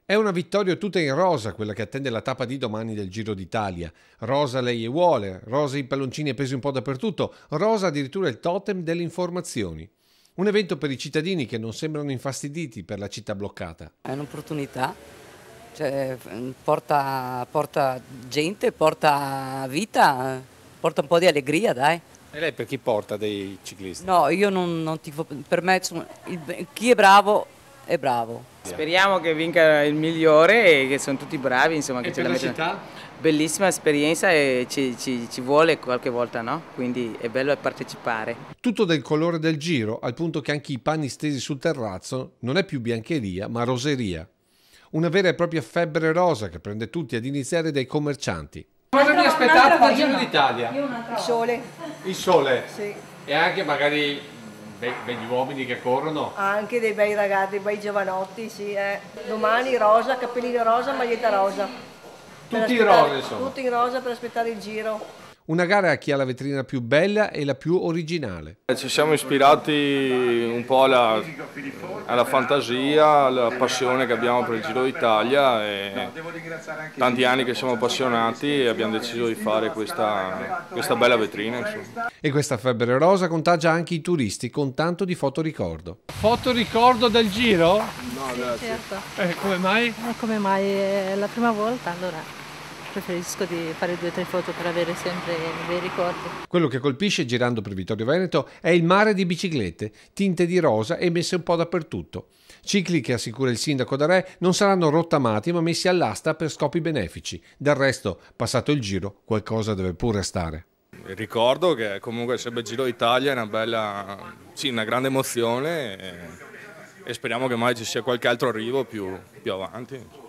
È una vittoria tutta in rosa quella che attende la tappa di domani del Giro d'Italia. Rosa lei e vuole, rosa i palloncini appesi un po' dappertutto, rosa addirittura il totem delle informazioni. Un evento per i cittadini che non sembrano infastiditi per la città bloccata. È un'opportunità, cioè, porta gente, porta vita, porta un po' di allegria, dai. E lei per chi porta dei ciclisti? No, io non tifo, per me chi è bravo è bravo. Speriamo che vinca il migliore e che sono tutti bravi, insomma. Che E per la città? Bellissima esperienza e ci vuole qualche volta, no? Quindi è bello partecipare. Tutto del colore del Giro, al punto che anche i panni stesi sul terrazzo non è più biancheria, ma roseria. Una vera e propria febbre rosa che prende tutti, ad iniziare dai commercianti. Cosa vi aspettate dal Giro d'Italia? Il sole. Il sole? Sì. E anche magari begli uomini che corrono? Anche dei bei ragazzi, dei bei giovanotti, sì. Domani rosa, cappellino rosa, maglietta rosa. Tutti in rosa, insomma. Tutti in rosa per aspettare il Giro. Una gara a chi ha la vetrina più bella e la più originale. Ci siamo ispirati un po' alla fantasia, alla passione che abbiamo per il Giro d'Italia e tanti anni che siamo appassionati e abbiamo deciso di fare questa bella vetrina. Insomma. E questa febbre rosa contagia anche i turisti con tanto di fotoricordo. Fotoricordo del Giro? No, grazie. Certo. Come mai? Come mai è la prima volta, allora preferisco di fare 2 o 3 foto per avere sempre dei ricordi. Quello che colpisce girando per Vittorio Veneto è il mare di biciclette, tinte di rosa e messe un po' dappertutto. Cicli che, assicura il sindaco D'Arè, non saranno rottamati ma messi all'asta per scopi benefici. Del resto, passato il Giro, qualcosa deve pure stare. Ricordo che comunque sempre il Giro d'Italia è una grande emozione e speriamo che mai ci sia qualche altro arrivo più avanti.